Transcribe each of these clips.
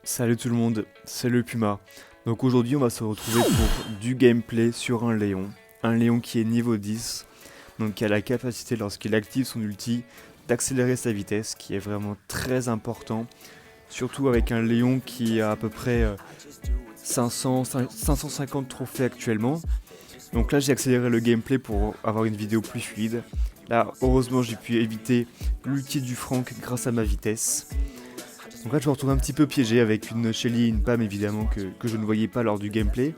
Salut tout le monde, c'est le Puma. Donc aujourd'hui on va se retrouver pour du gameplay sur un Léon. Un Léon qui est niveau 10, donc qui a la capacité lorsqu'il active son ulti d'accélérer sa vitesse, qui est vraiment très important. Surtout avec un Léon qui a à peu près 550 trophées actuellement. Donc là j'ai accéléré le gameplay pour avoir une vidéo plus fluide. Là heureusement j'ai pu éviter l'ulti du Franck grâce à ma vitesse. Donc là je me retrouve un petit peu piégé avec une Shelly et une Pam évidemment que je ne voyais pas lors du gameplay.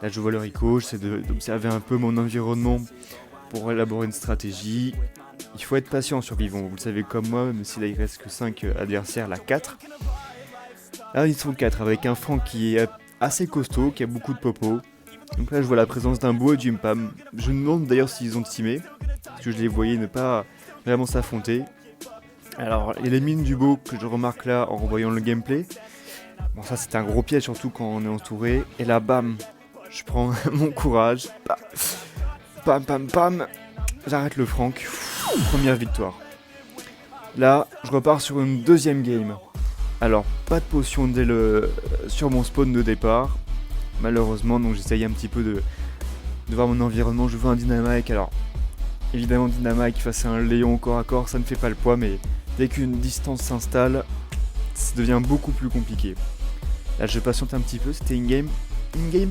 Là je vois le Rico, j'essaie d'observer un peu mon environnement pour élaborer une stratégie. Il faut être patient en survivant, vous le savez comme moi, même si là il reste que 5 adversaires, là 4. Là ils sont 4 avec un Franck qui est assez costaud, qui a beaucoup de popo. Donc là je vois la présence d'un Beau et d'une Pam. Je me demande d'ailleurs s'ils ont teamé, parce que je les voyais ne pas vraiment s'affronter. Alors, il y a les mines du Beau que je remarque là en revoyant le gameplay. Bon, ça c'est un gros piège, surtout quand on est entouré. Et là, bam, je prends mon courage. Pam, pam, pam. J'arrête le Franck. Première victoire. Là, je repars sur une deuxième game. Alors, pas de potion sur mon spawn de départ. Malheureusement, donc j'essaye un petit peu de voir mon environnement. Je veux un Dynamite. Alors, évidemment, Dynamite face à un Léon corps à corps, ça ne fait pas le poids, mais dès qu'une distance s'installe, ça devient beaucoup plus compliqué. Là, je patiente un petit peu, c'était une game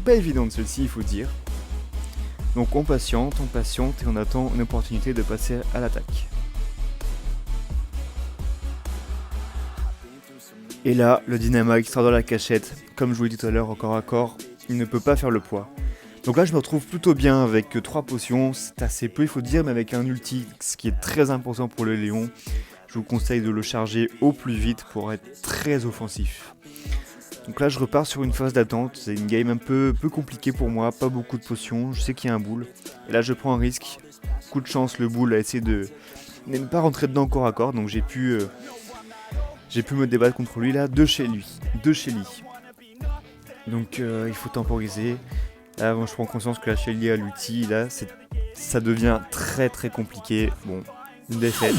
pas évidente celle-ci, il faut dire. Donc on patiente et on attend une opportunité de passer à l'attaque. Et là, le Dynamite sort dans la cachette. Comme je vous l'ai dit tout à l'heure, au corps à corps, il ne peut pas faire le poids. Donc là je me retrouve plutôt bien avec 3 potions, c'est assez peu il faut dire, mais avec un ulti, ce qui est très important pour le Léon. Je vous conseille de le charger au plus vite pour être très offensif. Donc là je repars sur une phase d'attente, c'est une game un peu compliquée pour moi, pas beaucoup de potions, je sais qu'il y a un boule. Et là je prends un risque, coup de chance, le boule a essayé de ne pas rentrer dedans corps à corps, donc j'ai pu me débattre contre lui là, de chez lui. Donc il faut temporiser. Là, moi, je prends conscience que la Shelly a l'ulti, là, ça devient très très compliqué. Bon, une défaite.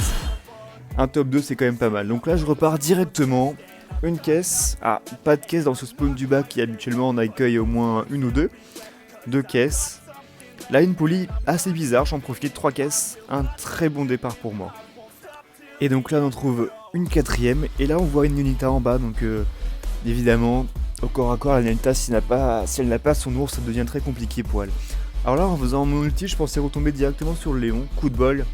Un top 2, c'est quand même pas mal. Donc là, je repars directement. Une caisse. Ah, pas de caisse dans ce spawn du bas qui habituellement on accueille au moins une ou deux. 2 caisses. Là, une poly assez bizarre, j'en profite, 3 caisses. Un très bon départ pour moi. Et donc là, on en trouve une 4ème. Et là, on voit une Nonita en bas, donc évidemment... Au corps à corps, la Nonita, si elle n'a pas son ours, ça devient très compliqué pour elle. Alors là, en faisant mon ulti, je pensais retomber directement sur le Léon. Coup de bol.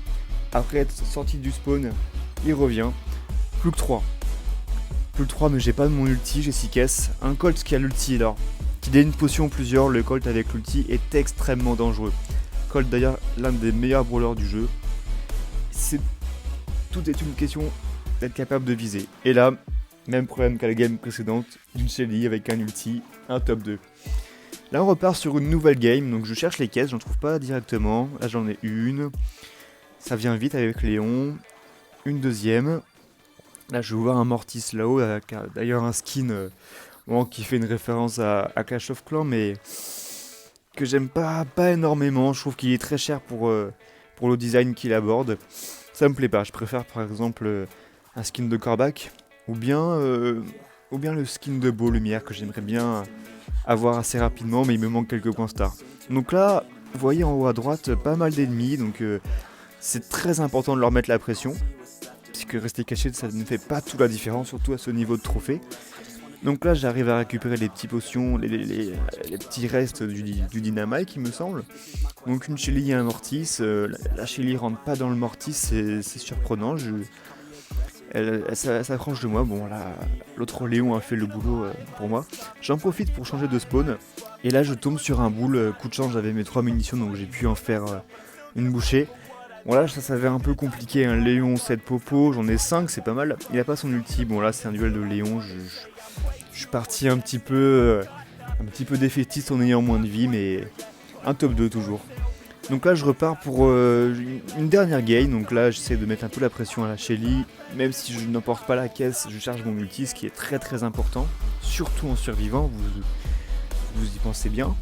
Après être sorti du spawn, il revient. Plus que 3. Mais j'ai pas de mon ulti, j'ai 6 caisses. Un Colt qui a l'ulti alors. Qu'il ait une potion ou plusieurs, le Colt avec l'ulti est extrêmement dangereux. Colt d'ailleurs, l'un des meilleurs brawlers du jeu. Tout est une question d'être capable de viser. Et là... Même problème qu'à la game précédente, d'une Shelly avec un ulti, un top 2. Là on repart sur une nouvelle game, donc je cherche les caisses, j'en trouve pas directement. Là j'en ai une. Ça vient vite avec Léon. Une deuxième. Là je vois un Mortis là-haut, avec d'ailleurs un skin qui fait une référence à Clash of Clans, mais que j'aime pas énormément. Je trouve qu'il est très cher pour le design qu'il aborde. Ça me plaît pas, je préfère par exemple un skin de Corbac. Ou bien le skin de Beau Lumière que j'aimerais bien avoir assez rapidement, mais il me manque quelques points stars. Donc là, vous voyez en haut à droite, pas mal d'ennemis, donc c'est très important de leur mettre la pression. Puisque rester caché, ça ne fait pas toute la différence, surtout à ce niveau de trophée. Donc là, j'arrive à récupérer les petits potions, les petits restes du Dynamite, il me semble. Donc une Shelly et un Mortis. La Shelly rentre pas dans le Mortis, c'est surprenant. Elle s'approche de moi, bon là, l'autre Léon a fait le boulot pour moi. J'en profite pour changer de spawn, et là je tombe sur un boule, coup de chance j'avais mes 3 munitions donc j'ai pu en faire une bouchée. Bon là ça s'avère un peu compliqué, un Léon 7 popo, j'en ai 5, c'est pas mal. Il a pas son ulti, bon là c'est un duel de Léon, je suis parti un petit peu défaitiste en ayant moins de vie, mais un top 2 toujours. Donc là je repars pour une dernière game, donc là j'essaie de mettre un peu la pression à la Shelly, même si je n'emporte pas la caisse, je charge mon multi, ce qui est très très important, surtout en survivant, vous y pensez bien.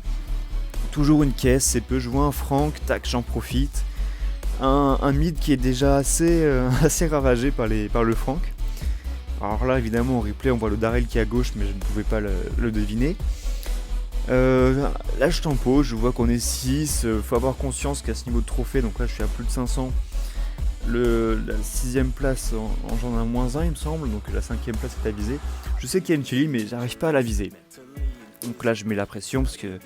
Toujours une caisse, c'est peu, je vois un Franck, tac j'en profite, un mid qui est déjà assez ravagé par le Franck. Alors là, évidemment, en replay, on voit le Darrell qui est à gauche, mais je ne pouvais pas le deviner. Là, je tempo, je vois qu'on est 6. Faut avoir conscience qu'à ce niveau de trophée, donc là, je suis à plus de 500. La 6ème place engendre un -1, il me semble, donc la 5ème place est à viser. Je sais qu'il y a une chili, mais j'arrive pas à la viser. Donc là, je mets la pression parce que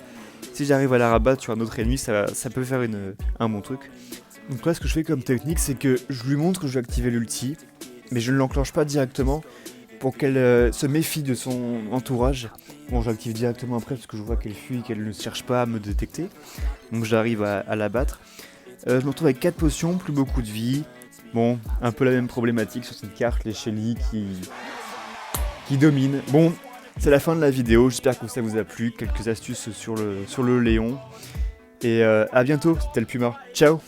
si j'arrive à la rabattre sur un autre ennemi, ça peut faire un bon truc. Donc là, ce que je fais comme technique, c'est que je lui montre que je vais activer l'ulti, mais je ne l'enclenche pas directement pour qu'elle se méfie de son entourage. Bon, j'active directement après parce que je vois qu'elle fuit, qu'elle ne cherche pas à me détecter. Donc j'arrive à la battre. Je me retrouve avec 4 potions, plus beaucoup de vie. Bon, un peu la même problématique sur cette carte, les Shelly qui dominent. Bon, c'est la fin de la vidéo, j'espère que ça vous a plu. Quelques astuces sur le Léon. Et à bientôt, c'était le Puma. Ciao!